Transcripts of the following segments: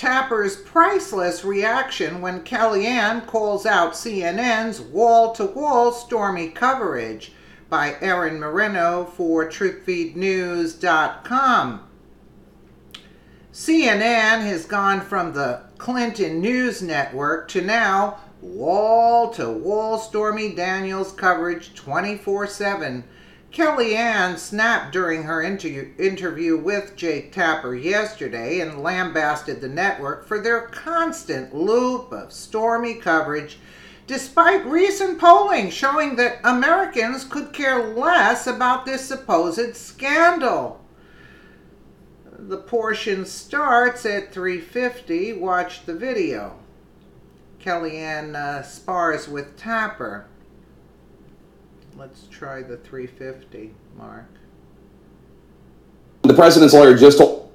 Tapper'S Priceless reaction when Kellyanne calls out CNN's wall-to-wall Stormy coverage, by Erin Moreno for TruthFeedNews.com. CNN has gone from the Clinton News Network to now wall-to-wall Stormy Daniels coverage 24/7. Kellyanne snapped during her interview with Jake Tapper yesterday and lambasted the network for their constant loop of Stormy coverage, despite recent polling showing that Americans could care less about this supposed scandal. The portion starts at 3:50. Watch the video. Kellyanne spars with Tapper. Let's try the 3:50 mark. The president's lawyer just told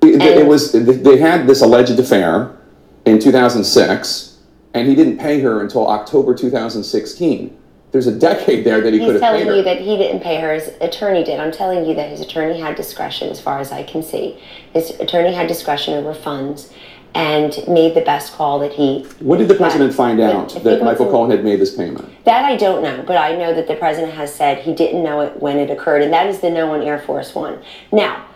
they had this alleged affair in 2006, and he didn't pay her until October 2016. There's a decade there that he could have paid her. He's telling you that he didn't pay her. His attorney did. I'm telling you that his attorney had discretion, as far as I can see. His attorney had discretion over funds and made the best call that he... When did the president find out that Michael Cohen had made this payment? That I don't know, but I know that the president has said he didn't know it when it occurred, and that is the no on Air Force One. Now,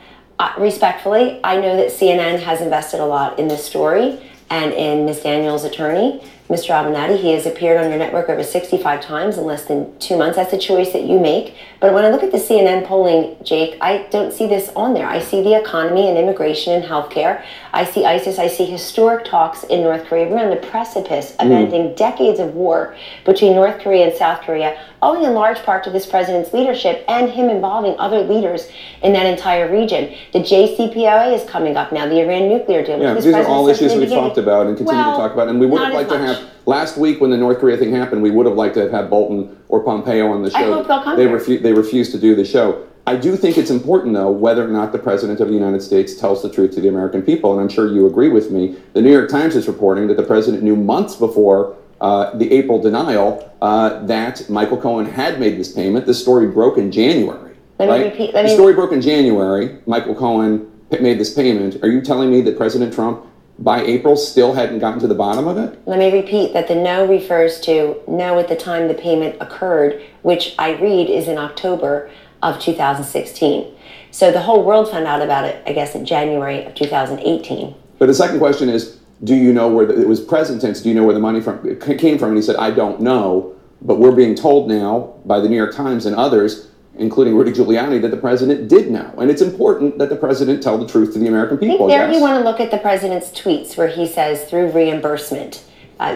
respectfully, I know that CNN has invested a lot in this story and in Ms. Daniels' attorney, Mr. Avenatti. He has appeared on your network over 65 times in less than 2 months. That's a choice that you make. But when I look at the CNN polling, Jake, I don't see this on there. I see the economy and immigration and healthcare. I see ISIS. I see historic talks in North Korea. We're on the precipice of ending decades of war between North Korea and South Korea, owing in large part to this president's leadership and him involving other leaders in that entire region. The JCPOA is coming up now, the Iran nuclear deal. Yeah, these are all issues we've talked about and continue to talk about. And we would have liked to have, last week when the North Korea thing happened, we would have liked to have had Bolton or Pompeo on the show. I hope they'll come. They refused to do the show. I do think it's important, though, whether or not the President of the United States tells the truth to the American people. And I'm sure you agree with me. The New York Times is reporting that the President knew months before the April denial that Michael Cohen had made this payment. The story broke in January. The story broke in January. Michael Cohen made this payment. Are you telling me that President Trump, by April, still hadn't gotten to the bottom of it? Let me repeat that the no refers to no at the time the payment occurred, which I read is in October of 2016. So the whole world found out about it, I guess, in January of 2018. But the second question is, do you know where it was present tense? Do you know where the money came from? And he said, I don't know. But we're being told now by the New York Times and others, including Rudy Giuliani, that the president did know. And it's important that the president tell the truth to the American people. I think there you want to look at the president's tweets where he says through reimbursement.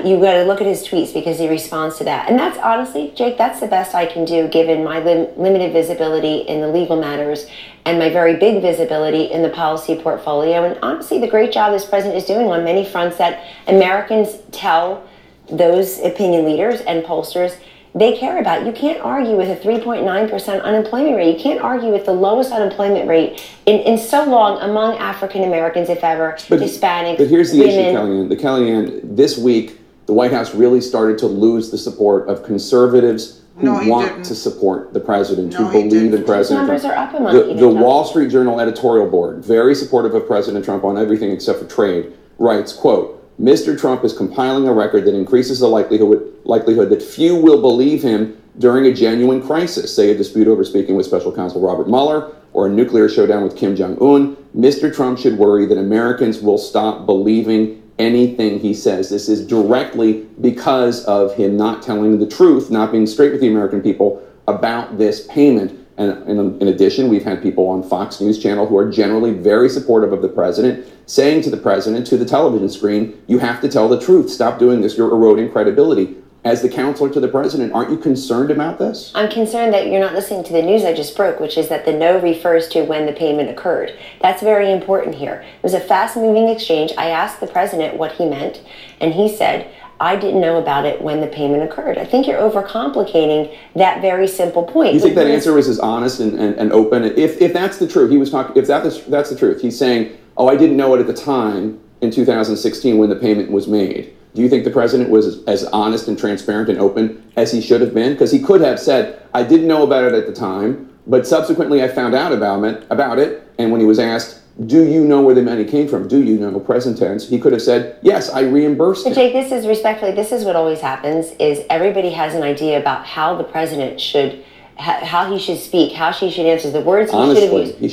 You've got to look at his tweets because he responds to that. And that's honestly, Jake, that's the best I can do given my limited visibility in the legal matters and my very big visibility in the policy portfolio. And honestly, the great job this president is doing on many fronts that Americans tell those opinion leaders and pollsters they care about. You can't argue with a 3.9% unemployment rate. You can't argue with the lowest unemployment rate in so long among African Americans, if ever, Hispanics, But here's the women. issue, Kellyanne. This week, the White House really started to lose the support of conservatives who want to support the president, who believe in President Trump. Numbers are up among the Wall Street Journal editorial board, very supportive of President Trump on everything except for trade, writes, quote, Mr. Trump is compiling a record that increases the likelihood that few will believe him during a genuine crisis, say a dispute over speaking with Special Counsel Robert Mueller or a nuclear showdown with Kim Jong-un. Mr. Trump should worry that Americans will stop believing anything he says. This is directly because of him not telling the truth, not being straight with the American people about this payment. And in addition, we've had people on Fox News Channel who are generally very supportive of the president, saying to the president, to the television screen, you have to tell the truth. Stop doing this. You're eroding credibility. As the counselor to the president, aren't you concerned about this? I'm concerned that you're not listening to the news I just broke, which is that the no refers to when the payment occurred. That's very important here. It was a fast-moving exchange. I asked the president what he meant, and he said, I didn't know about it when the payment occurred. I think you're overcomplicating that very simple point. You think that answer was as honest and open? If that's the truth, he was talking. If that's the truth, he's saying, "Oh, I didn't know it at the time in 2016 when the payment was made." Do you think the president was as honest and transparent and open as he should have been? Because he could have said, "I didn't know about it at the time, but subsequently I found out about it." And when he was asked, do you know where the money came from? Do you know, present tense? He could have said, yes, I reimbursed But him. Jake, this is respectfully, this is what always happens, is everybody has an idea about how the president should, how he should speak, how she should answer, the words he should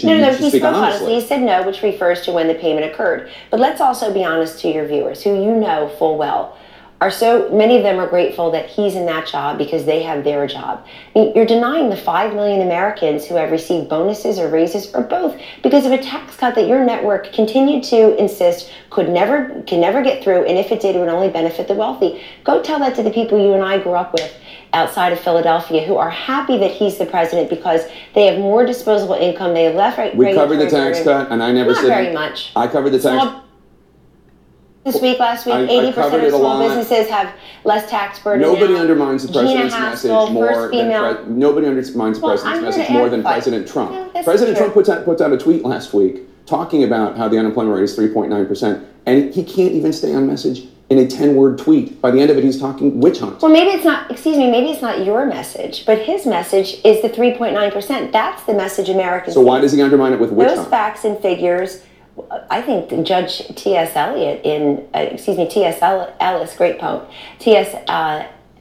have used. He spoke honestly. He said no, which refers to when the payment occurred. But let's also be honest to your viewers, who you know full well, are so many of them are grateful that he's in that job because they have their job. I mean, you're denying the 5 million Americans who have received bonuses or raises or both because of a tax cut that your network continued to insist can never get through, and if it did, it would only benefit the wealthy. Go tell that to the people you and I grew up with outside of Philadelphia who are happy that he's the president because they have more disposable income. They have less. We covered the tax cut, and I never said not very much. I covered the tax. Last week, 80% of small businesses have less tax burden. Nobody now. undermines the president's message more than nobody undermines the president's message more than President Trump. No, President Trump puts out a tweet last week talking about how the unemployment rate is 3.9%, and he can't even stay on message in a 10-word tweet. By the end of it, he's talking witch hunt. Well, maybe it's not your message, but his message is the 3.9%. That's the message Americans. So why does he undermine it with witch hunt? Those facts and figures. I think Judge T.S. Ellis, great poem, T.S.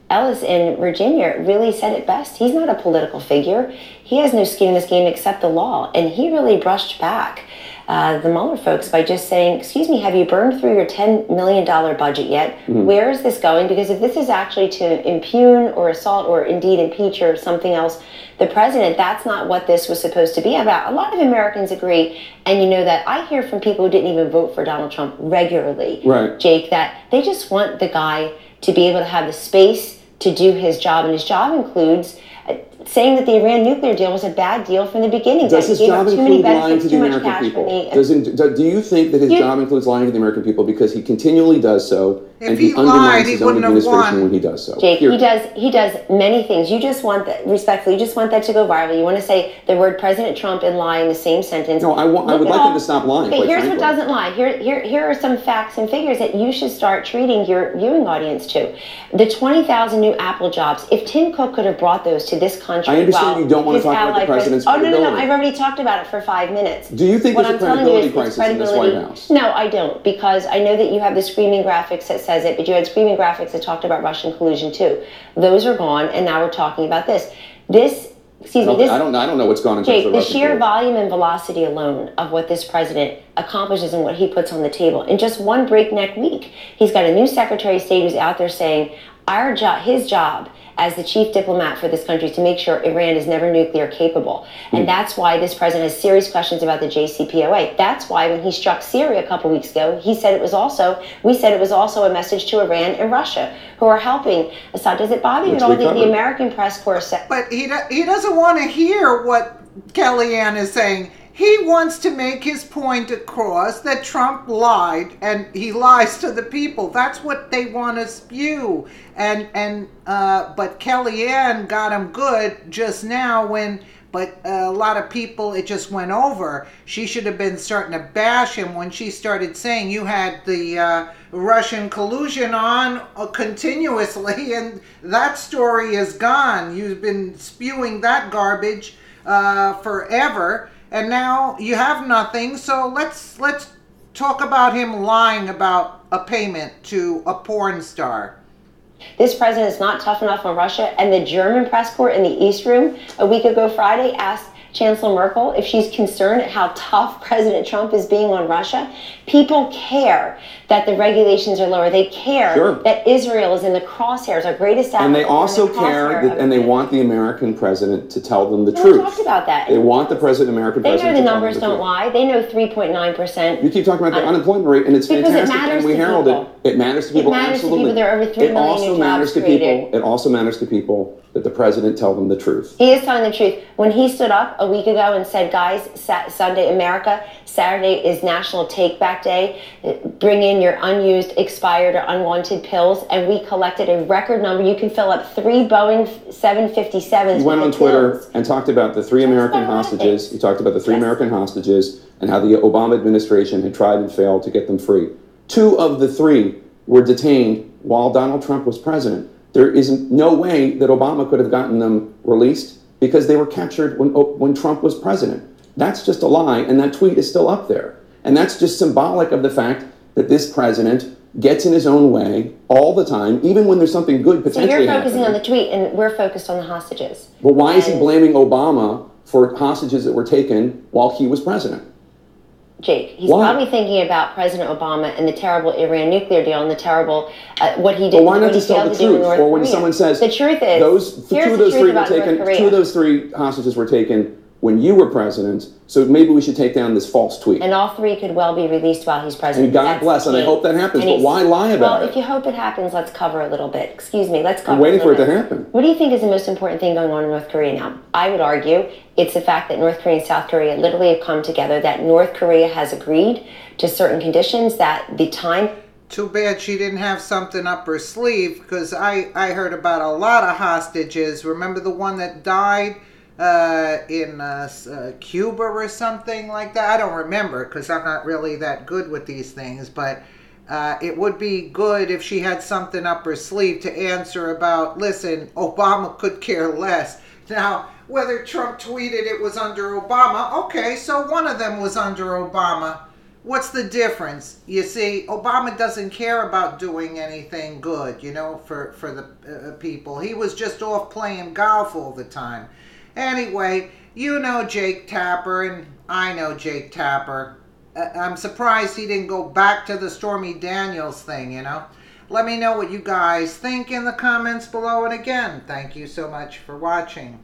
Ellis in Virginia really said it best. He's not a political figure. He has no skin in this game except the law. And he really brushed back the Mueller folks by just saying, excuse me, have you burned through your $10 million budget yet? Mm-hmm. Where is this going? Because if this is actually to impugn or assault or indeed impeach or something else, the president, that's not what this was supposed to be about. A lot of Americans agree, and you know that I hear from people who didn't even vote for Donald Trump regularly, right, Jake, that they just want the guy to be able to have the space to do his job, and his job includes saying that the Iran nuclear deal was a bad deal from the beginning. Does his job include lying to the American people? Do you think that his job includes lying to the American people because he continually does so, and he undermines his own administration when he does so? Jake, he does many things. You just want that, respectfully, you just want that to go viral. You want to say the word President Trump and lie in the same sentence. No, I would like him to stop lying. Okay, here's what doesn't lie. Here are some facts and figures that you should start treating your viewing audience to. The 20,000 new Apple jobs. If Tim Cook could have brought those to this country, I understand you don't want to talk about the president's credibility. No, I've already talked about it for 5 minutes. Do you think there's a credibility crisis in this White House? No, I don't, because I know that you have the screaming graphics that says it, but you had screaming graphics that talked about Russian collusion too. Those are gone, and now we're talking about this. I don't know what's gone in terms of the Russian sheer volume and velocity alone of what this president accomplishes and what he puts on the table in just one breakneck week. He's got a new Secretary of State who's out there saying his job as the chief diplomat for this country is to make sure Iran is never nuclear capable. And that's why this president has serious questions about the JCPOA. That's why when he struck Syria a couple weeks ago, we said it was also a message to Iran and Russia, who are helping Assad. Does it bother you at all that the American press corps said? But he doesn't want to hear what Kellyanne is saying. He wants to make his point across that Trump lied, and he lies to the people. That's what they want to spew. But Kellyanne got him good just now but a lot of people, it just went over. She should have been starting to bash him when she started saying you had the Russian collusion on continuously, and that story is gone. You've been spewing that garbage forever. And now you have nothing, so let's talk about him lying about a payment to a porn star. This president is not tough enough on Russia, and the German press corps in the East Room a week ago Friday asked Chancellor Merkel if she's concerned at how tough President Trump is being on Russia. People care that the regulations are lower. They care that Israel is in the crosshairs, our greatest ally. And they also care and they want the American president to tell them the truth. We talked about that. They want the American president to tell them the truth. They know the numbers don't lie. They know 3.9%. You keep talking about the unemployment rate, and it's fantastic, and we herald it. It matters to people, absolutely. There are over 3 million new jobs created. It also matters to people that the president tell them the truth. He is telling the truth. When he stood up a week ago and said, guys, Sunday, America, Saturday is National Take Back Day. Bring in your unused, expired, or unwanted pills. And we collected a record number. You can fill up 3 Boeing 757s. He went on Twitter and talked about the 3 American hostages. He talked about the 3 American hostages and how the Obama administration had tried and failed to get them free. 2 of the 3 were detained while Donald Trump was president. There is no way that Obama could have gotten them released because they were captured when Trump was president. That's just a lie, and that tweet is still up there. And that's just symbolic of the fact that this president gets in his own way all the time, even when there's something good potentially happening. So you're focusing on the tweet, and we're focused on the hostages. But why is he blaming Obama for hostages that were taken while he was president? Jake, he's probably thinking about President Obama and the terrible Iran nuclear deal and the terrible what he did. Well, why not just tell the truth? Or when someone says the truth is two of those three hostages were taken when you were president, so maybe we should take down this false tweet. And all three could well be released while he's president. And God bless, and I hope that happens, but why lie about it? Well, if you hope it happens, let's cover a little bit. Excuse me, let's cover I'm waiting for it to happen. What do you think is the most important thing going on in North Korea now? I would argue it's the fact that North Korea and South Korea literally have come together, that North Korea has agreed to certain conditions, that the time... Too bad she didn't have something up her sleeve, because I heard about a lot of hostages. Remember the one that died in Cuba or something like that? I don't remember, because I'm not really that good with these things, but it would be good if she had something up her sleeve to answer about, listen, Obama could care less. Now, whether Trump tweeted it was under Obama, okay, so one of them was under Obama. What's the difference? You see, Obama doesn't care about doing anything good, you know, for the people. He was just off playing golf all the time. Anyway, you know Jake Tapper, and I know Jake Tapper. I'm surprised he didn't go back to the Stormy Daniels thing, you know. Let me know what you guys think in the comments below. And again, thank you so much for watching.